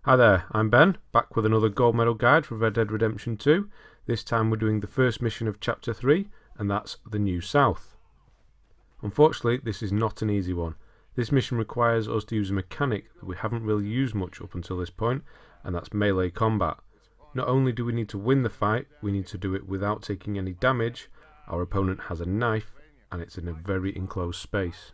Hi there, I'm Ben, back with another gold medal guide for Red Dead Redemption 2. This time we're doing the first mission of Chapter 3, and that's the New South. Unfortunately, this is not an easy one. This mission requires us to use a mechanic that we haven't really used much up until this point, and that's melee combat. Not only do we need to win the fight, we need to do it without taking any damage. Our opponent has a knife, and it's in a very enclosed space.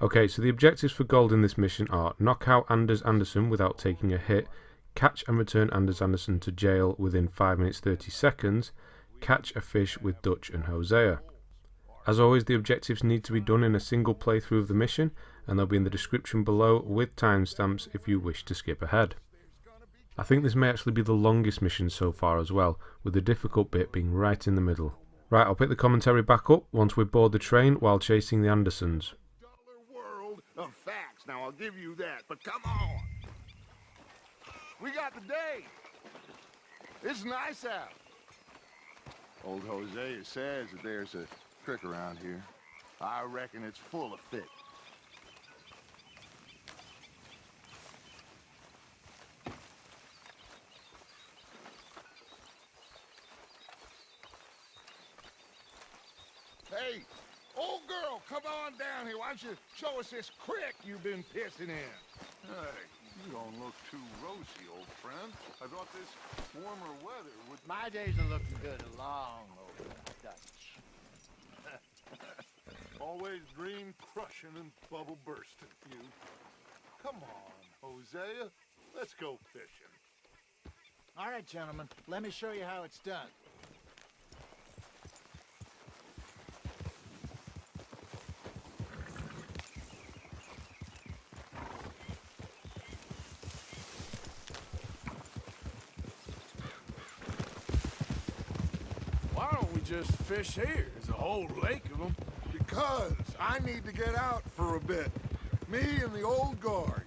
Okay, so the objectives for gold in this mission are knock out Anders Anderson without taking a hit, catch and return Anders Anderson to jail within 5 minutes 30 seconds, catch a fish with Dutch and Hosea. As always, the objectives need to be done in a single playthrough of the mission, and they'll be in the description below with timestamps if you wish to skip ahead. I think this may actually be the longest mission so far as well, with the difficult bit being right in the middle. Right, I'll pick the commentary back up once we board the train while chasing the Andersons. Of facts, now I'll give you that, but come on. We got the day. It's nice out. Old Hosea says that there's a creek around here. I reckon it's full of fish. Hey, old girl, come on down here. Why don't you show us this creek you've been pissing in? Hey, you don't look too rosy, old friend. I thought this warmer weather would... My days are looking good along over Dutch. Always dream crushing and bubble bursting, you. Come on, Hosea. Let's go fishing. All right, gentlemen, let me show you how it's done. Why don't we just fish here? There's a whole lake of them. Because I need to get out for a bit. Me and the old guard.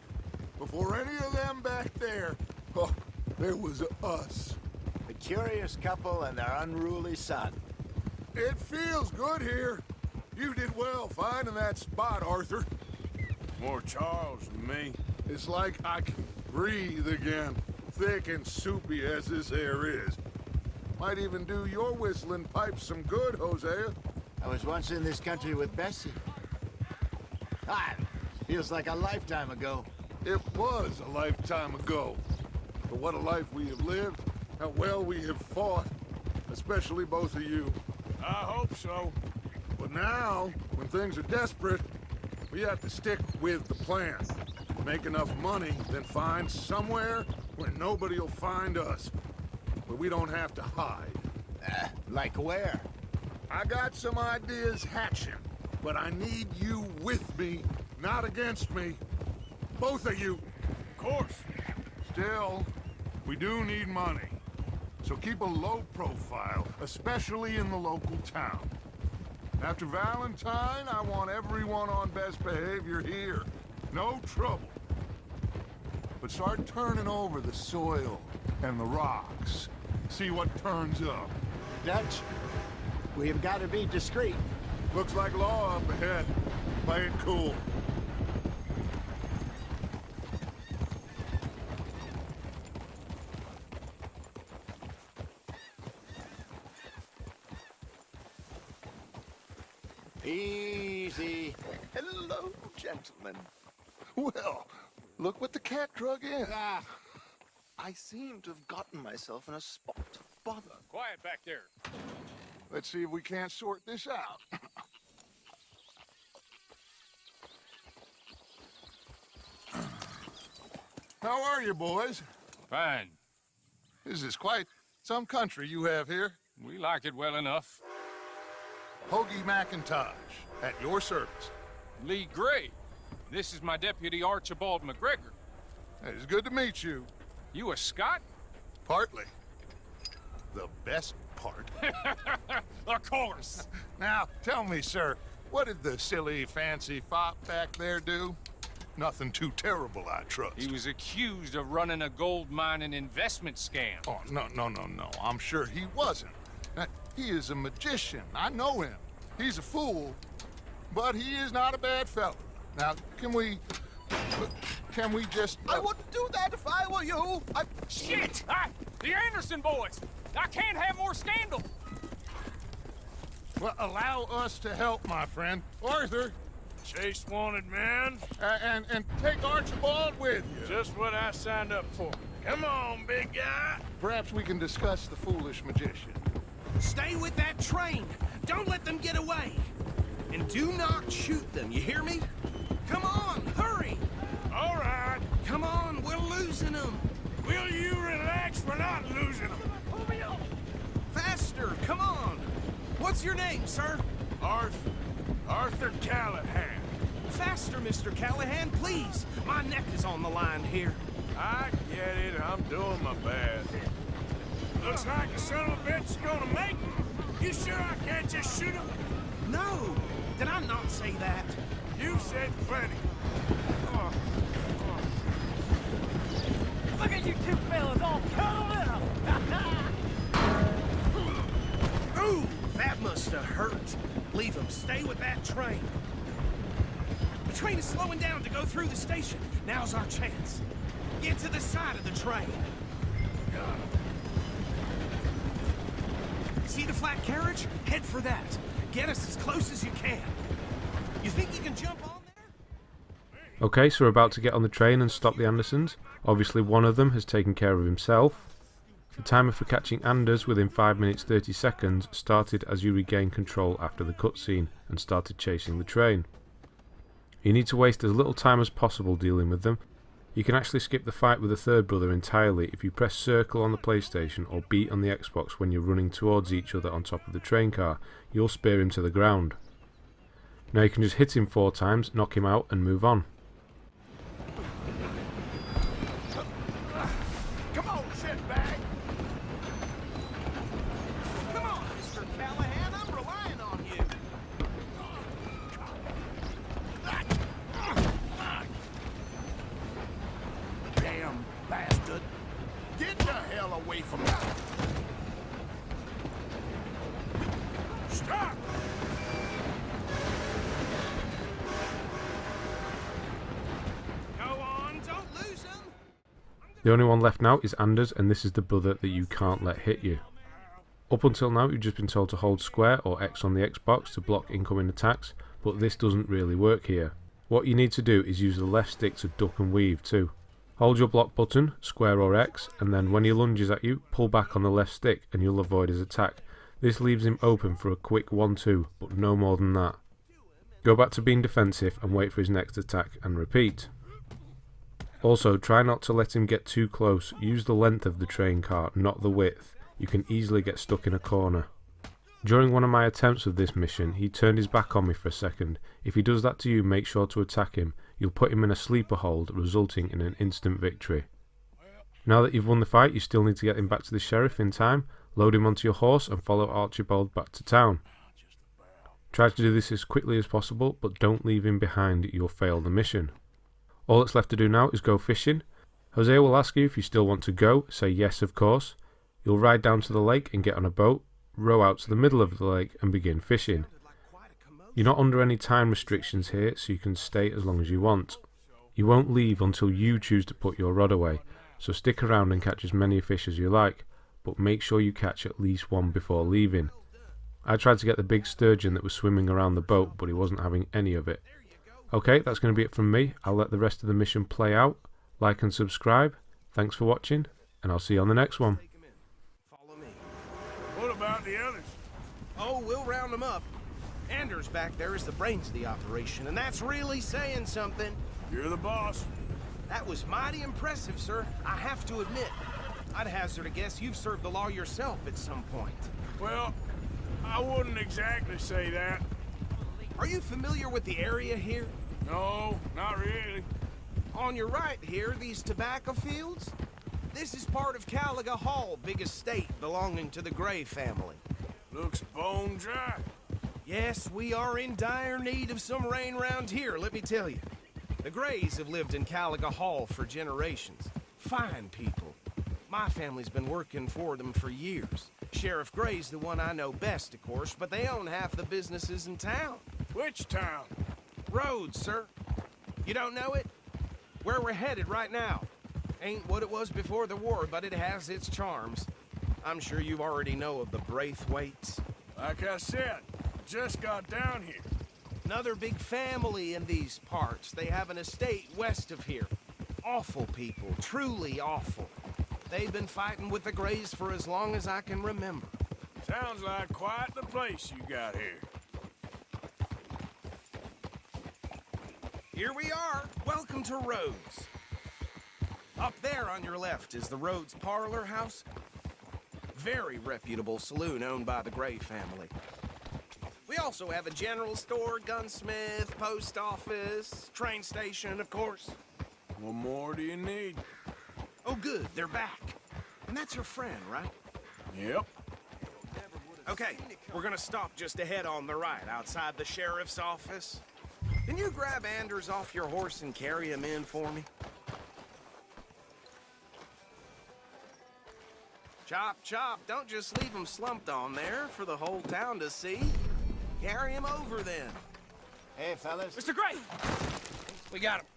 Before any of them back there, oh, there was us. The curious couple and their unruly son. It feels good here. You did well finding that spot, Arthur. More Charles than me. It's like I can breathe again, thick and soupy as this air is. Might even do your whistling pipes some good, Hosea. I was once in this country with Bessie. Feels like a lifetime ago. It was a lifetime ago. But what a life we have lived, how well we have fought, especially both of you. I hope so. But now, when things are desperate, we have to stick with the plan. Make enough money, then find somewhere where nobody will find us. Where we don't have to hide. Like where? I got some ideas hatching, but I need you with me, not against me. Both of you. Of course. Still, we do need money. So keep a low profile, especially in the local town. After Valentine, I want everyone on best behavior here. No trouble. But start turning over the soil and the rocks. See what turns up. Dutch, we've got to be discreet. Looks like law up ahead. Play it cool. Easy. Hello, gentlemen. Well, look what the cat drug in. I seem to have gotten myself in a spot to bother. Quiet back there. Let's see if we can't sort this out. How are you, boys? Fine. This is quite some country you have here. We like it well enough. Hoagie McIntosh, at your service. Lee Gray. This is my deputy Archibald McGregor. It's good to meet you. You a Scot? Partly. The best part. Of course. Now, tell me, sir, what did the silly, fancy fop back there do? Nothing too terrible, I trust. He was accused of running a gold mining investment scam. Oh, no. I'm sure he wasn't. He is a magician. I know him. He's a fool, but he is not a bad fellow. Now, can we Can we just... I wouldn't do that if I were you. Shit! The Anderson boys! I can't have more scandal! Well, allow us to help, my friend. Arthur, Chase wanted man. and take Archibald with you. Just what I signed up for. Come on, big guy. Perhaps we can discuss the foolish magician. Stay with that train. Don't let them get away. And do not shoot them, you hear me? Come on, hurry! All right. Come on, we're losing them. Will you relax? We're not losing them. Faster, come on. What's your name, sir? Arthur Callahan. Faster, Mr. Callahan, please. My neck is on the line here. I get it. I'm doing my best. Looks like the son of a bitch is gonna make it. You sure I can't just shoot him? No, did I not say that? You said plenty. Look at you two fellas all cuddled up! Ooh, that must have hurt. Leave them. Stay with that train. The train is slowing down to go through the station. Now's our chance. Get to the side of the train. See the flat carriage? Head for that. Get us as close as you can. You think you can jump on there? Okay, so we're about to get on the train and stop the Andersons. Obviously one of them has taken care of himself. The timer for catching Anders within 5 minutes 30 seconds started as you regained control after the cutscene and started chasing the train. You need to waste as little time as possible dealing with them. You can actually skip the fight with the third brother entirely if you press circle on the PlayStation or B on the Xbox when you're running towards each other on top of the train car. You'll spear him to the ground. Now you can just hit him 4 times, knock him out and move on. Come on, shitbag. Come on, Mr. Callahan. I'm relying on you. Damn bastard. Get the hell away from me. Stop! Go on, don't lose them. The only one left now is Anders, and this is the brother that you can't let hit you. Up until now you've just been told to hold square or X on the Xbox to block incoming attacks, but this doesn't really work here. What you need to do is use the left stick to duck and weave too. Hold your block button, square or X, and then when he lunges at you, pull back on the left stick and you'll avoid his attack. This leaves him open for a quick 1-2, but no more than that. Go back to being defensive and wait for his next attack and repeat. Also, try not to let him get too close. Use the length of the train car, not the width. You can easily get stuck in a corner. During one of my attempts with this mission, he turned his back on me for a second. If he does that to you, make sure to attack him. You'll put him in a sleeper hold, resulting in an instant victory. Now that you've won the fight, you still need to get him back to the sheriff in time, load him onto your horse and follow Archibald back to town. Try to do this as quickly as possible, but don't leave him behind, you'll fail the mission. All that's left to do now is go fishing. Hosea will ask you if you still want to go, say yes of course. You'll ride down to the lake and get on a boat, row out to the middle of the lake and begin fishing. You're not under any time restrictions here, so you can stay as long as you want. You won't leave until you choose to put your rod away, so stick around and catch as many fish as you like, but make sure you catch at least one before leaving. I tried to get the big sturgeon that was swimming around the boat, but he wasn't having any of it. Okay, that's going to be it from me. I'll let the rest of the mission play out. Like and subscribe. Thanks for watching, and I'll see you on the next one. Follow me. What about the others? Oh, we'll round them up. Anders back there is the brains of the operation, and that's really saying something. You're the boss. That was mighty impressive, sir. I have to admit. I'd hazard a guess you've served the law yourself at some point. Well, I wouldn't exactly say that. Are you familiar with the area here? No, not really. On your right here, these tobacco fields? This is part of Caliga Hall, big estate belonging to the Gray family. Looks bone dry. Yes, we are in dire need of some rain round here, let me tell you. The Grays have lived in Caliga Hall for generations. Fine people. My family's been working for them for years. Sheriff Gray's the one I know best, of course, but they own half the businesses in town. Which town? Rhodes, sir. You don't know it? Where we're headed right now. Ain't what it was before the war, but it has its charms. I'm sure you already know of the Braithwaites. Like I said, just got down here. Another big family in these parts. They have an estate west of here. Awful people, truly awful. They've been fighting with the Greys for as long as I can remember. Sounds like quite the place you got here. Here we are. Welcome to Rhodes. Up there on your left is the Rhodes Parlor House. Very reputable saloon owned by the Gray family. We also have a general store, gunsmith, post office, train station, of course. What more do you need? Oh, good, they're back. And that's your friend, right? Yep. Okay, we're gonna stop just ahead on the right, outside the sheriff's office. Can you grab Anders off your horse and carry him in for me? Chop, chop, don't just leave him slumped on there for the whole town to see. Carry him over then. Hey, fellas. Mr. Gray! We got him.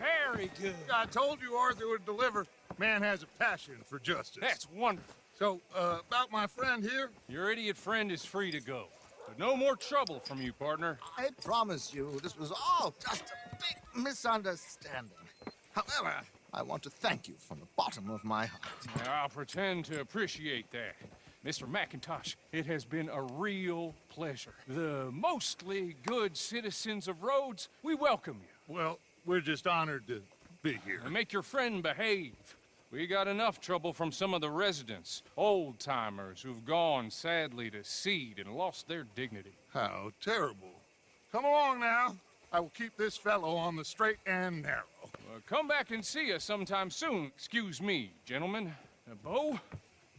Very good. I told you Arthur would deliver. Man has a passion for justice. That's wonderful. So, about my friend here? Your idiot friend is free to go. But no more trouble from you, partner. I promise you, this was all just a big misunderstanding. However, I want to thank you from the bottom of my heart. I'll pretend to appreciate that. Mr. McIntosh, it has been a real pleasure. The mostly good citizens of Rhodes, we welcome you. Well, we're just honored to be here. And make your friend behave. We got enough trouble from some of the residents, old-timers who've gone, sadly, to seed and lost their dignity. How terrible. Come along now. I will keep this fellow on the straight and narrow. Come back and see us sometime soon. Excuse me, gentlemen. Bo,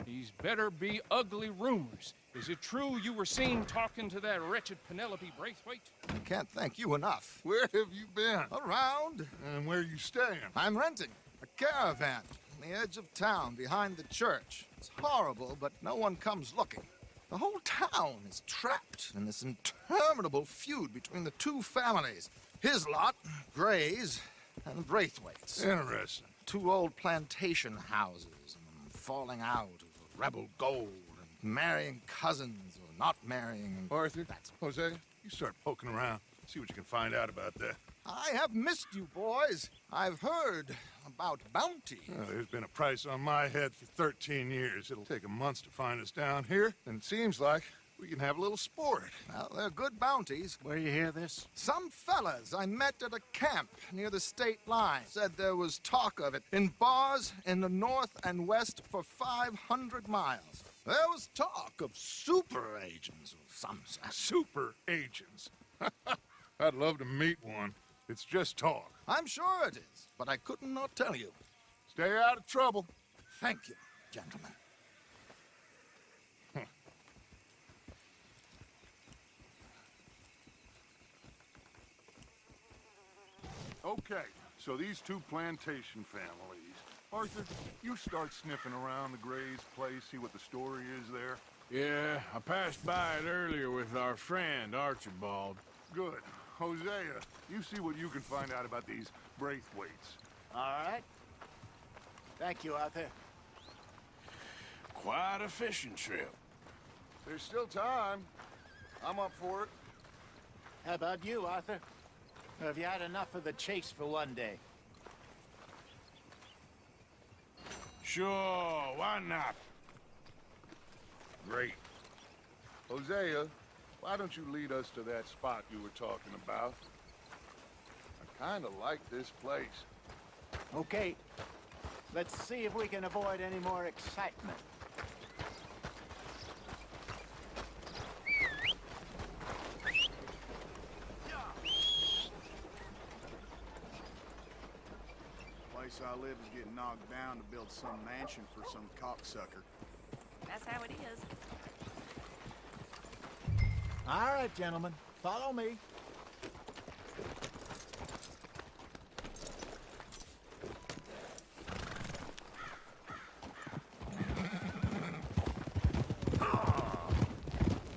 these better be ugly rumors. Is it true you were seen talking to that wretched Penelope Braithwaite? I can't thank you enough. Where have you been? Around. And where you staying? I'm renting a caravan on the edge of town behind the church. It's horrible, but no one comes looking. The whole town is trapped in this interminable feud between the two families. His lot, Gray's, and the Braithwaites. Interesting. Two old plantation houses, and falling out of rebel gold, and marrying cousins or not marrying. And Arthur, that's Hosea, you start poking around. See what you can find out about that. I have missed you, boys. I've heard about bounty. There's been a price on my head for 13 years. It'll take a month to find us down here, and it seems like we can have a little sport. Well, they're good bounties. Where you hear this? Some fellas I met at a camp near the state line said there was talk of it in bars in the north and west for 500 miles. There was talk of super agents of some sort. Super agents. I'd love to meet one. It's just talk. I'm sure it is, but I couldn't not tell you. Stay out of trouble. Thank you, gentlemen. Okay, so these two plantation families. Arthur, you start sniffing around the Gray's place, see what the story is there. Yeah, I passed by it earlier with our friend, Archibald. Good. Hosea, you see what you can find out about these Braithwaites. All right. Thank you, Arthur. Quite a fishing trip. There's still time. I'm up for it. How about you, Arthur? Or have you had enough of the chase for one day? Sure, why not? Great. Hosea, why don't you lead us to that spot you were talking about? I kind of like this place. Okay. Let's see if we can avoid any more excitement. Place I live is getting knocked down to build some mansion for some cocksucker. That's how it is. All right, gentlemen. Follow me.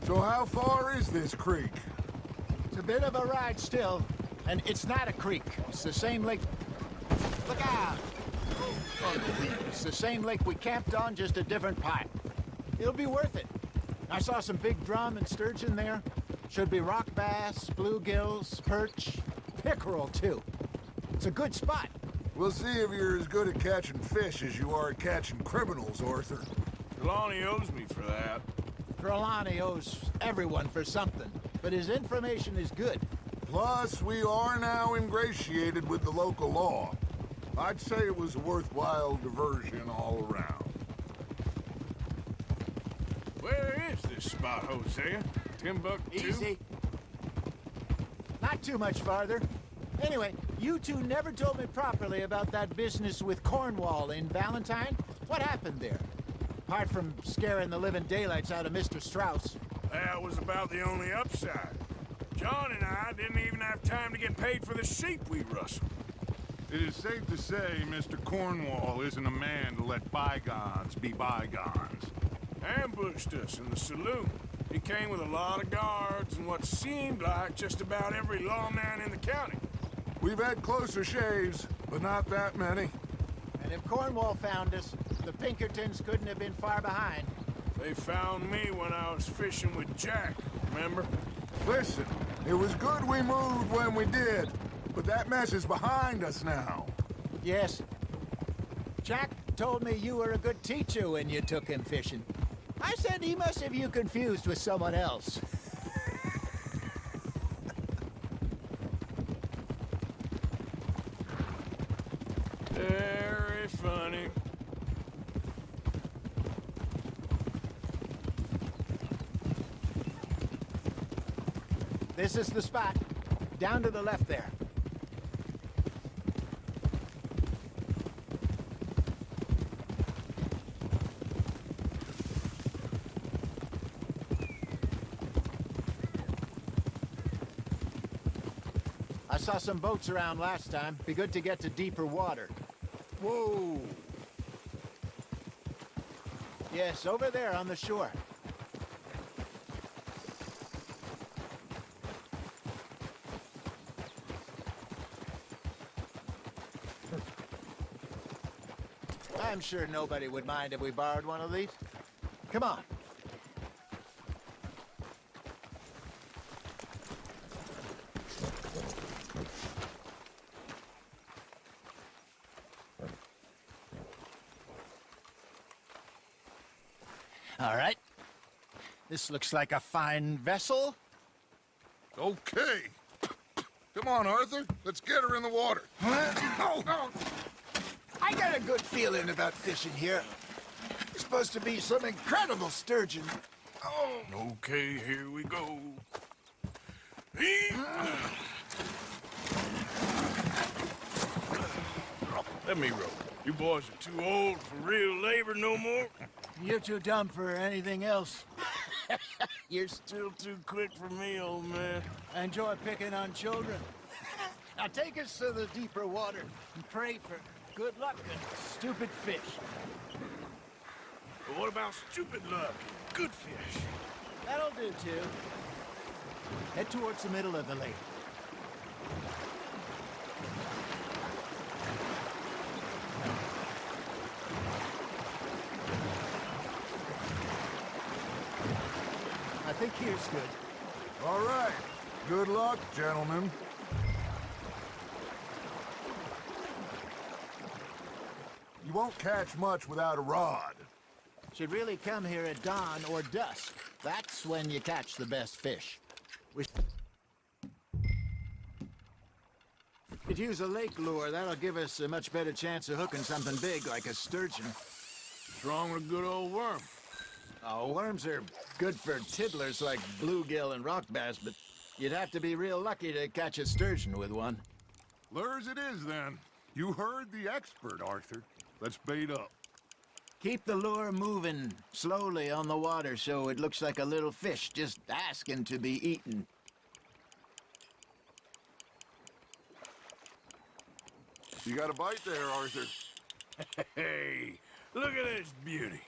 So how far is this creek? It's a bit of a ride still, and it's not a creek. It's the same lake. Look out! It's the same lake we camped on, just a different pipe. It'll be worth it. I saw some big drum and sturgeon there. Should be rock bass, bluegills, perch, pickerel, too. It's a good spot. We'll see if you're as good at catching fish as you are at catching criminals, Arthur. Trelawney owes me for that. Trelawney owes everyone for something, but his information is good. Plus, we are now ingratiated with the local law. I'd say it was a worthwhile diversion all around. Where is this spot, Hosea? Timbuktu? Easy. Not too much farther. Anyway, you two never told me properly about that business with Cornwall in Valentine. What happened there? Apart from scaring the living daylights out of Mr. Strauss. That was about the only upside. John and I didn't even have time to get paid for the sheep we rustled. It is safe to say Mr. Cornwall isn't a man to let bygones be bygones. Ambushed us in the saloon. He came with a lot of guards and what seemed like just about every lawman in the county. We've had closer shaves, but not that many. And if Cornwall found us, the Pinkertons couldn't have been far behind. They found me when I was fishing with Jack, remember? Listen, it was good we moved when we did, but that mess is behind us now. Yes. Jack told me you were a good teacher when you took him fishing. I said he must have you confused with someone else. Very funny. This is the spot. Down to the left there. I saw some boats around last time. Be good to get to deeper water. Whoa! Yes, over there on the shore. I'm sure nobody would mind if we borrowed one of these. Come on. All right. This looks like a fine vessel. Okay. Come on, Arthur. Let's get her in the water. Oh. I got a good feeling about fishing here. It's supposed to be some incredible sturgeon. Oh. Okay, here we go. Let me row. You boys are too old for real labor no more. You're too dumb for anything else. You're still too quick for me, old man. I enjoy picking on children. Now take us to the deeper water and pray for good luck and stupid fish. But what about stupid luck and good fish? That'll do, too. Head towards the middle of the lake. I think here's good. All right. Good luck, gentlemen. You won't catch much without a rod. Should really come here at dawn or dusk. That's when you catch the best fish. We could use a lake lure. That'll give us a much better chance of hooking something big like a sturgeon. What's wrong with a good old worm? Oh, worms are good for tiddlers like bluegill and rock bass, but you'd have to be real lucky to catch a sturgeon with one. Lures it is, then. You heard the expert, Arthur. Let's bait up. Keep the lure moving slowly on the water so it looks like a little fish just asking to be eaten. You got a bite there, Arthur. Hey, look at this beauty.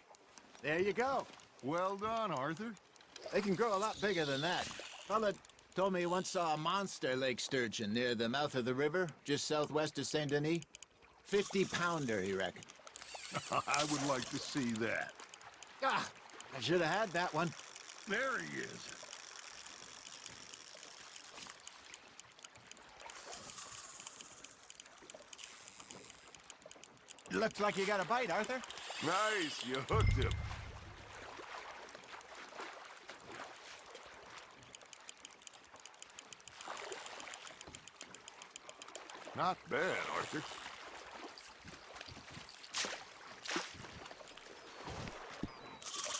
There you go. Well done, Arthur. They can grow a lot bigger than that. Fella told me he once saw a monster lake sturgeon near the mouth of the river, just southwest of Saint Denis. 50-pounder, you reckon? I would like to see that. Ah, I should have had that one. There he is. Looks like you got a bite, Arthur. Nice, you hooked him. Not bad, Arthur.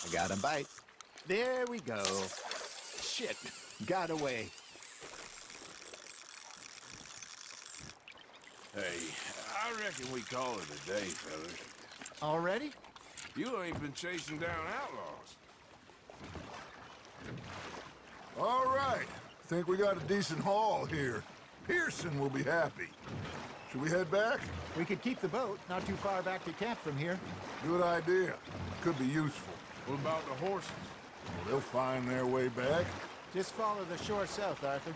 I got a bite. There we go. Shit, got away. Hey, I reckon we call it a day, fellas. Already? You ain't been chasing down outlaws. All right. Think we got a decent haul here. Pearson will be happy. Should we head back? We could keep the boat not too far back to camp from here. Good idea. Could be useful. What about the horses? Well, they'll find their way back. Just follow the shore south, Arthur.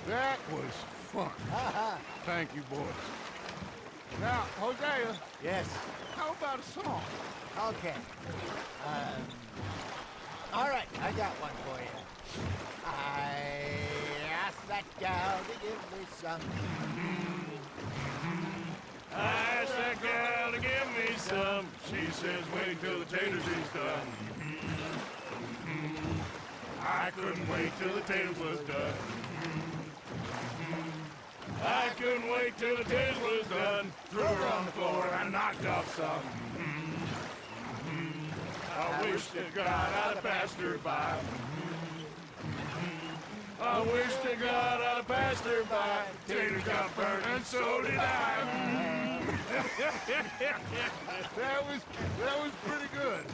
That was fun. Thank you, boys. Now, Hosea, Yes. how about a song? Okay. All right, I got one for you. I asked that gal to give me some. I asked that gal to give me some. She says wait till the taters is done. I couldn't wait till the taters was done. I couldn't wait till the taters was done. Threw her on the floor and knocked off some. I wish to God I'd have passed her by. I wish to God I'd have passed her by. Taters got burnt and so did I. That was pretty good.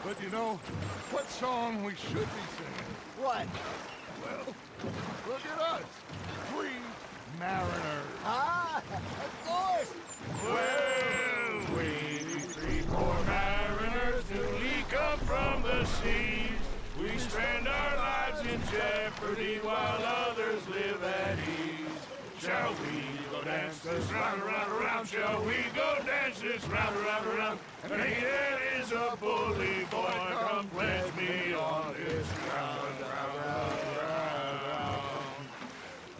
But you know, what song we should be singing? What? Well, look at us. 3 mariners. Ah, of course. Well, we 3 poor mariners newly come from the seas. We spend our lives in jeopardy while others live at ease. Shall we go dance this round, around, around? Shall we go dance this round, around, around? And he that is a bully boy, come pledge me on this round, round, round, round.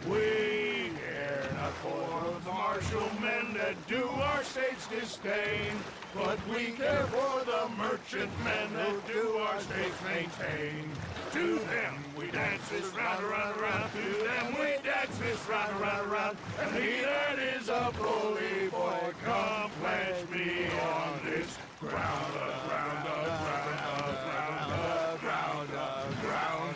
We care not for the martial men that do our state's disdain, but we care for the merchant men that do our states maintain. To them we dance this round, around, around. To them we dance this round, around, around. And he that is a bully boy, come pledge me on this ground, ground, ground, ground, ground, ground, ground.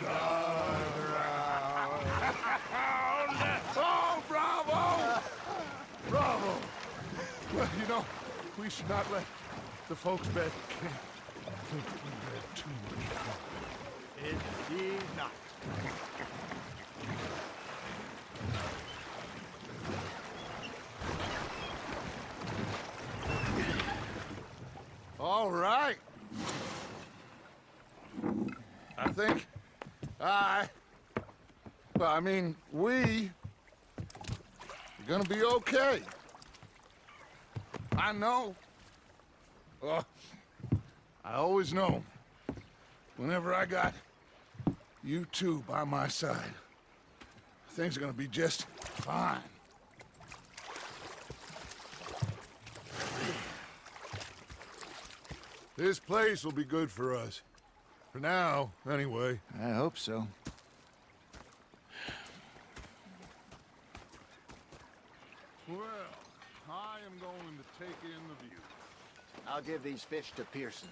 Oh, bravo! Bravo! Well, you know, we should not let the folks back think we read too much. Indeed not. All right. I think we are gonna be okay. I know. I always know. Whenever I got you two by my side, things are gonna be just fine. This place will be good for us. For now, anyway. I hope so. Well, I am going to take in the view. I'll give these fish to Pearson.